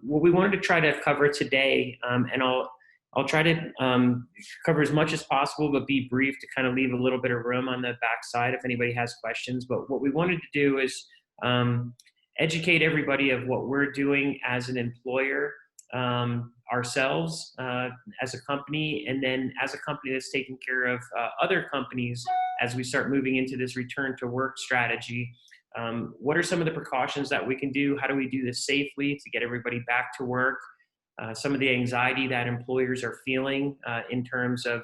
What we wanted to try to cover today, and I'll try to cover as much as possible, but be brief to kind of leave a little bit of room on the backside if anybody has questions. But what we wanted to do is educate everybody of what we're doing as an employer, ourselves as a company, and then as a company that's taking care of other companies as we start moving into this return to work strategy. What are some of the precautions that we can do? How do we do this safely to get everybody back to work? Some of the anxiety that employers are feeling in terms of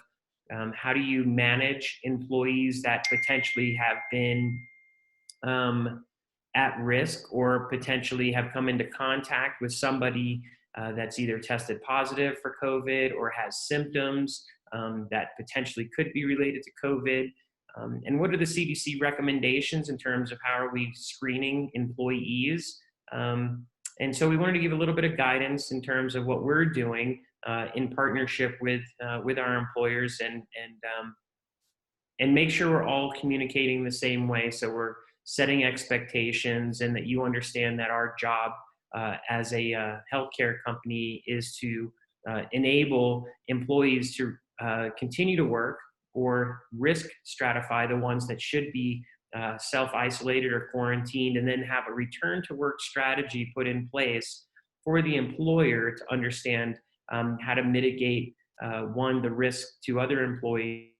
how do you manage employees that potentially have been at risk or potentially have come into contact with somebody that's either tested positive for COVID or has symptoms that potentially could be related to COVID. And what are the CDC recommendations in terms of how are we screening employees? And so we wanted to give a little bit of guidance in terms of what we're doing in partnership with our employers and make sure we're all communicating the same way. So we're setting expectations and that you understand that our job as a healthcare company is to enable employees to continue to work or risk stratify the ones that should be self-isolated or quarantined, and then have a return to work strategy put in place for the employer to understand how to mitigate, one, the risk to other employees.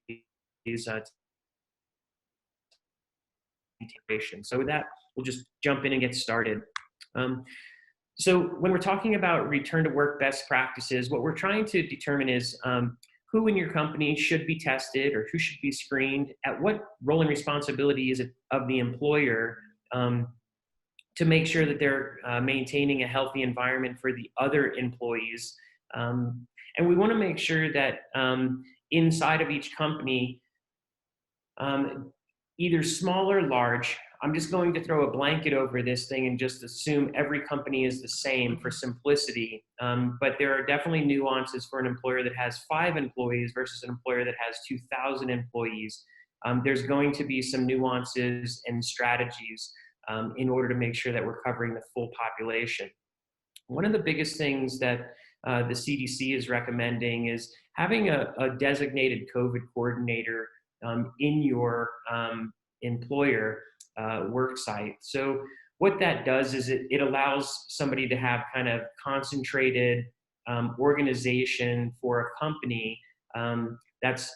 So with that, we'll just jump in and get started. So when we're talking about return to work best practices, what we're trying to determine is who in your company should be tested or who should be screened, at what role and responsibility is it of the employer to make sure that they're maintaining a healthy environment for the other employees. And we want to make sure that inside of each company, either small or large, I'm just going to throw a blanket over this thing and just assume every company is the same for simplicity. But there are definitely nuances for an employer that has 5 employees versus an employer that has 2,000 employees. There's going to be some nuances and strategies in order to make sure that we're covering the full population. One of the biggest things that the CDC is recommending is having a designated COVID coordinator in your employer work site. So what that does is it allows somebody to have kind of concentrated organization for a company that's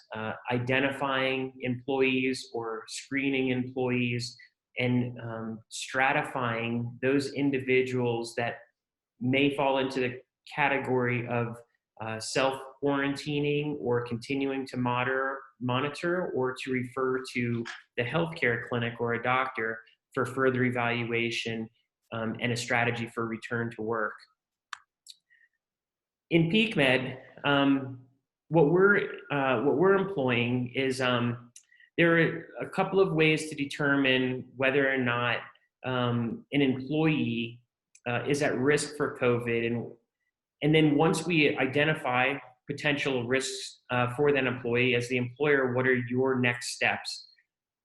identifying employees or screening employees and stratifying those individuals that may fall into the category of self-quarantining or continuing to monitor or to refer to the healthcare clinic or a doctor for further evaluation and a strategy for return to work. In PeakMed, what we're employing is there are a couple of ways to determine whether or not an employee is at risk for COVID. And then once we identify potential risks for that employee, as the employer, what are your next steps?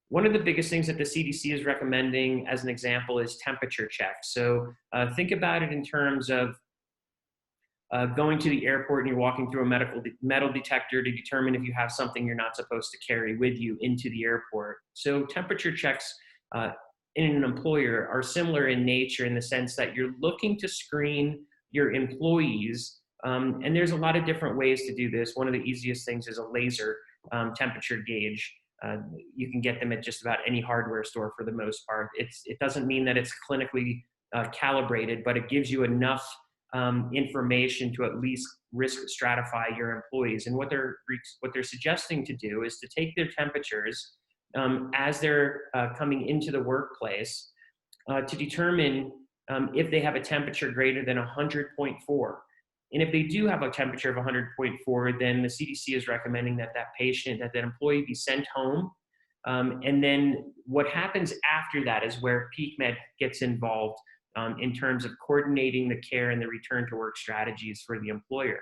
One of the biggest things that the CDC is recommending, as an example, is temperature checks. So think about it in terms of going to the airport and you're walking through a metal detector to determine if you have something you're not supposed to carry with you into the airport. So temperature checks in an employer are similar in nature in the sense that you're looking to screen your employees, and there's a lot of different ways to do this. One of the easiest things is a laser temperature gauge. You can get them at just about any hardware store for the most part. It doesn't mean that it's clinically calibrated, but it gives you enough information to at least risk stratify your employees. And what they're suggesting to do is to take their temperatures as they're coming into the workplace to determine if they have a temperature greater than 100.4. And if they do have a temperature of 100.4, then the CDC is recommending that that employee be sent home. And then what happens after that is where PeakMed gets involved in terms of coordinating the care and the return to work strategies for the employer.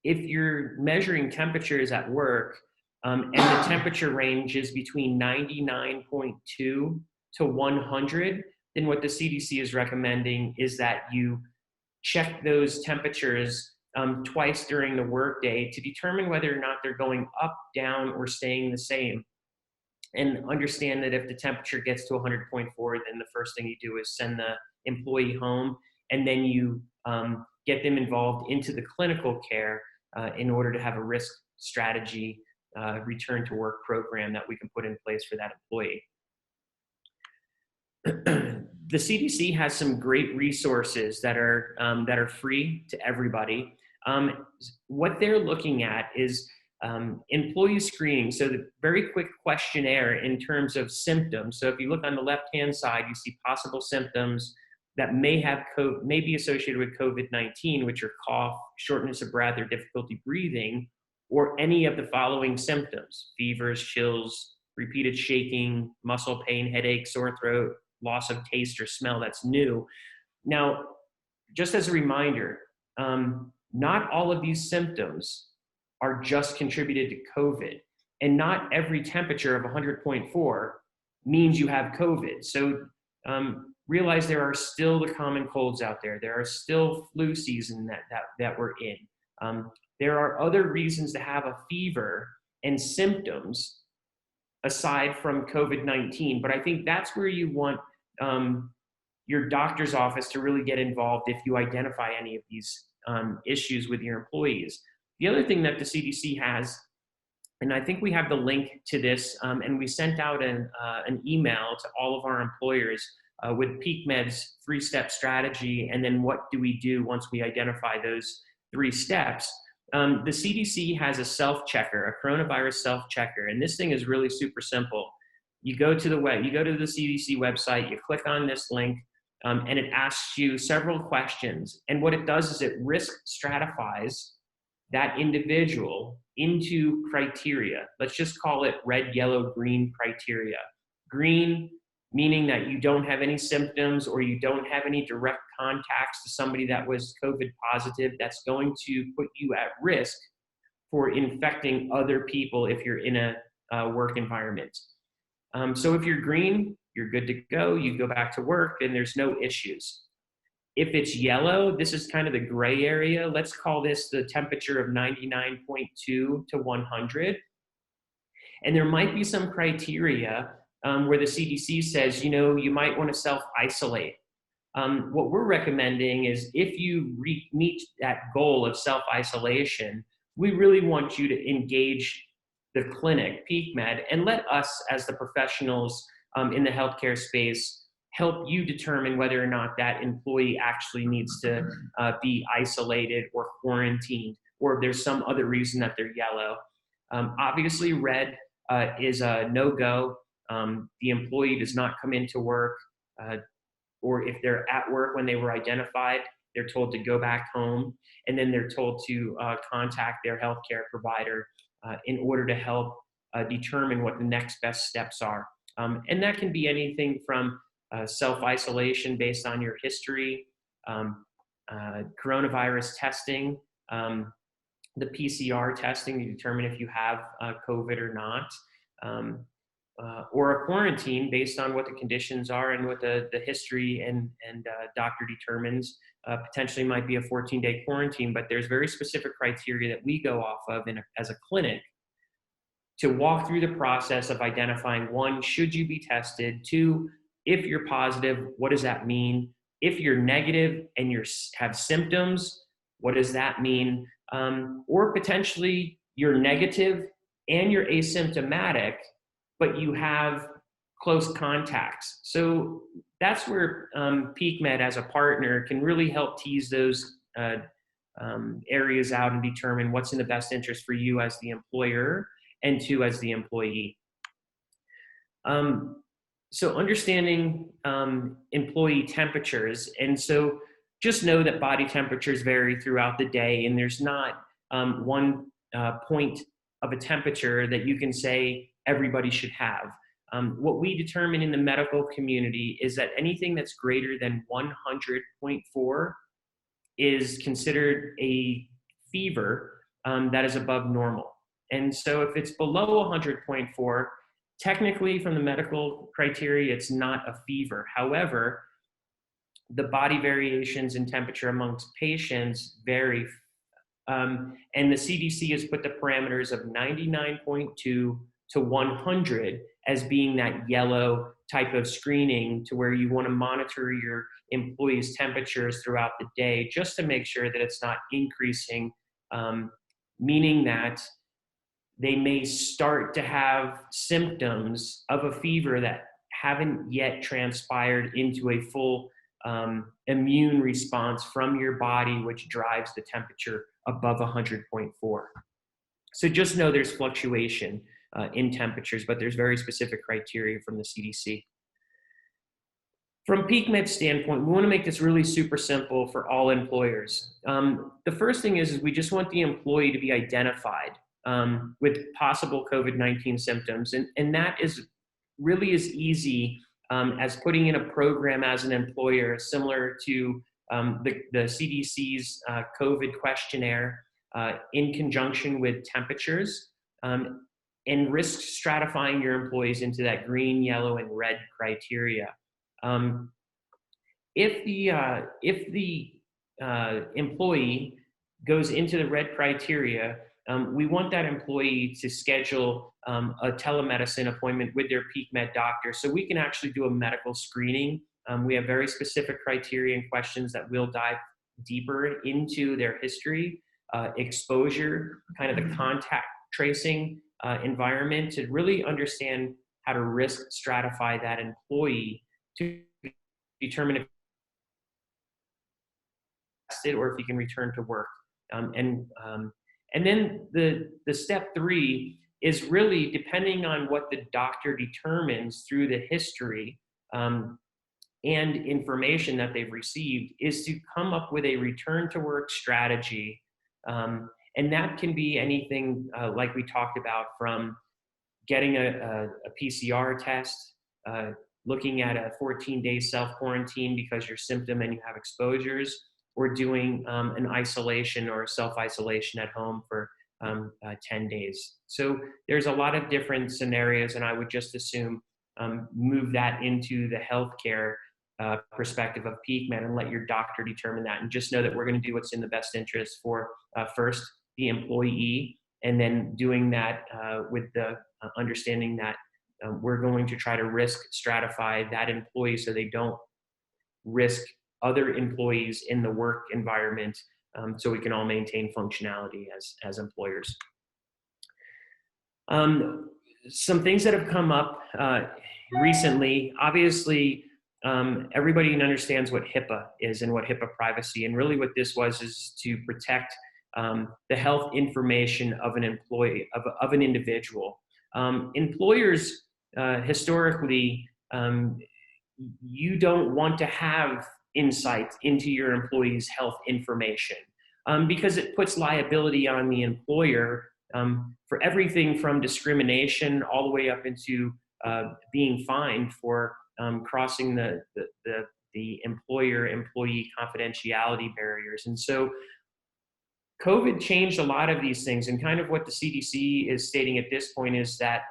If you're measuring temperatures at work and the temperature range is between 99.2 to 100, then what the CDC is recommending is that you check those temperatures twice during the workday to determine whether or not they're going up, down, or staying the same. And understand that if the temperature gets to 100.4, then the first thing you do is send the employee home, and then you get them involved into the clinical care in order to have a risk strategy return to work program that we can put in place for that employee. The CDC has some great resources that are free to everybody. What they're looking at is employee screening. So the very quick questionnaire in terms of symptoms. So if you look on the left-hand side, you see possible symptoms that may be associated with COVID-19, which are cough, shortness of breath, or difficulty breathing, or any of the following symptoms: fevers, chills, repeated shaking, muscle pain, headache, sore throat, loss of taste or smell that's new. Now, just as a reminder, not all of these symptoms are just contributed to COVID, and not every temperature of 100.4 means you have COVID. So realize there are still the common colds out there. There are still flu season that we're in. There are other reasons to have a fever and symptoms aside from COVID-19, but I think that's where you want your doctor's office to really get involved if you identify any of these issues with your employees. The other thing that the CDC has, and I think we have the link to this, and we sent out an email to all of our employers with PeakMed's 3-step strategy, and then what do we do once we identify those 3 steps. The CDC has a self-checker, a coronavirus self-checker, and this thing is really super simple. You go to the CDC website, you click on this link, and it asks you several questions. And what it does is it risk stratifies that individual into criteria. Let's just call it red, yellow, green criteria. Green meaning that you don't have any symptoms or you don't have any direct contacts to somebody that was COVID positive. That's going to put you at risk for infecting other people if you're in a work environment. So if you're green, you're good to go. You go back to work and there's no issues. If it's yellow, this is kind of the gray area. Let's call this the temperature of 99.2 to 100. And there might be some criteria where the CDC says, you might want to self-isolate. What we're recommending is if you meet that goal of self-isolation, we really want you to engage the clinic, PeakMed, and let us as the professionals in the healthcare space help you determine whether or not that employee actually needs to be isolated or quarantined, or if there's some other reason that they're yellow. Obviously, red is a no-go. The employee does not come into work, or if they're at work when they were identified, they're told to go back home, and then they're told to contact their healthcare provider in order to help determine what the next best steps are. And that can be anything from self-isolation based on your history, coronavirus testing, the PCR testing to determine if you have COVID or not, or a quarantine based on what the conditions are and what the history and doctor determines. Potentially might be a 14-day quarantine, but there's very specific criteria that we go off of as a clinic to walk through the process of identifying: 1, should you be tested? 2, if you're positive, what does that mean? If you're negative and you have symptoms, what does that mean? Or potentially you're negative and you're asymptomatic, but you have close contacts. So that's where PeakMed as a partner can really help tease those areas out and determine what's in the best interest for you as the employer and 2 as the employee. So understanding employee temperatures, and so just know that body temperatures vary throughout the day, and there's not one point of a temperature that you can say everybody should have. What we determine in the medical community is that anything that's greater than 100.4 is considered a fever that is above normal. And so if it's below 100.4, technically from the medical criteria, it's not a fever. However, the body variations in temperature amongst patients vary. And the CDC has put the parameters of 99.2 to 100 as being that yellow type of screening, to where you want to monitor your employees' temperatures throughout the day just to make sure that it's not increasing, meaning that they may start to have symptoms of a fever that haven't yet transpired into a full immune response from your body, which drives the temperature above 100.4. So just know there's fluctuation in temperatures, but there's very specific criteria from the CDC. From PeakMed's standpoint, we want to make this really super simple for all employers. The first thing is we just want the employee to be identified with possible COVID-19 symptoms. And that is really as easy as putting in a program as an employer, similar to the CDC's COVID questionnaire, in conjunction with temperatures, and risk stratifying your employees into that green, yellow, and red criteria. If the employee goes into the red criteria, we want that employee to schedule a telemedicine appointment with their PeakMed doctor, so we can actually do a medical screening. We have very specific criteria and questions that will dive deeper into their history, exposure, kind of the contact tracing environment, to really understand how to risk stratify that employee to determine if it or if he can return to work. And then the step 3 is really depending on what the doctor determines through the history and information that they've received, is to come up with a return to work strategy. And that can be anything like we talked about, from getting a PCR test, looking at a 14-day self-quarantine because you're symptom and you have exposures, or doing an isolation or self-isolation at home for 10 days. So there's a lot of different scenarios, and I would just assume move that into the healthcare perspective of PeakMed and let your doctor determine that. And just know that we're going to do what's in the best interest for first the employee, and then doing that with the understanding that we're going to try to risk stratify that employee so they don't risk other employees in the work environment, so we can all maintain functionality as employers. Some things that have come up recently, obviously, everybody understands what HIPAA is and what Hipaa Privacy, and really what this was is to protect the health information of an employee, of an individual. Employers, historically, you don't want to have insight into your employees' health information because it puts liability on the employer for everything from discrimination all the way up into being fined for crossing the employer-employee confidentiality barriers. And so COVID changed a lot of these things, and kind of what the CDC is stating at this point is that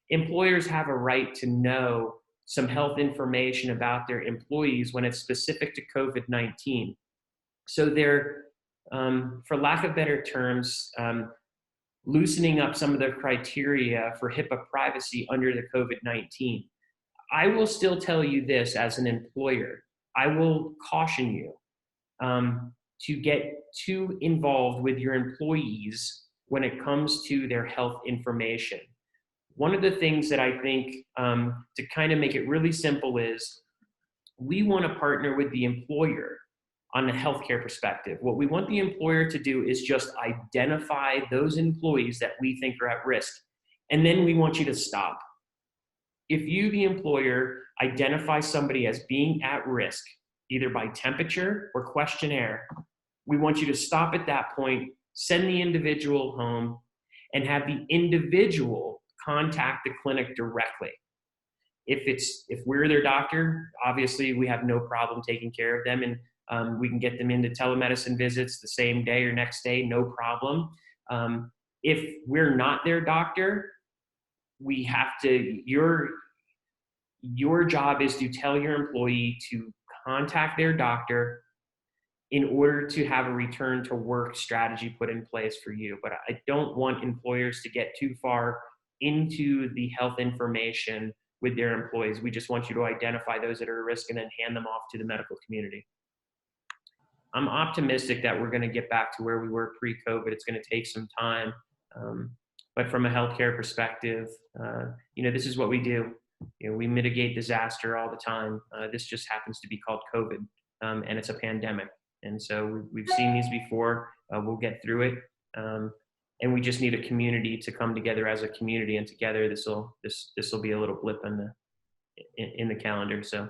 employers have a right to know some health information about their employees when it's specific to COVID-19. So they're, for lack of better terms, loosening up some of the criteria for HIPAA privacy under the COVID-19. I will still tell you this as an employer. I will caution you to get too involved with your employees when it comes to their health information. One of the things that I think to kind of make it really simple is we want to partner with the employer on the healthcare perspective. What we want the employer to do is just identify those employees that we think are at risk, and then we want you to stop. If you, the employer, identify somebody as being at risk, either by temperature or questionnaire, we want you to stop at that point, send the individual home, and have the individual contact the clinic directly. If we're their doctor, obviously we have no problem taking care of them, and we can get them into telemedicine visits the same day or next day, no problem. If we're not their doctor, we have to, your job is to tell your employee to contact their doctor in order to have a return to work strategy put in place for you. But I don't want employers to get too far into the health information with their employees. We just want you to identify those that are at risk and then hand them off to the medical community. I'm optimistic that we're going to get back to where we were pre-COVID. It's going to take some time. But from a healthcare perspective, this is what we do. We mitigate disaster all the time. This just happens to be called COVID, and it's a pandemic. And so we've seen these before. We'll get through it. And we just need a community to come together as a community, and together this will be a little blip in the calendar. So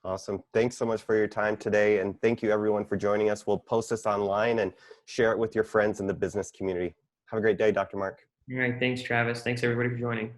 awesome. Thanks so much for your time today, and thank you everyone for joining us. We'll post this online and share it with your friends in the business community. Have a great day, Dr. Mark. all right, thanks, Travis. Thanks everybody for joining.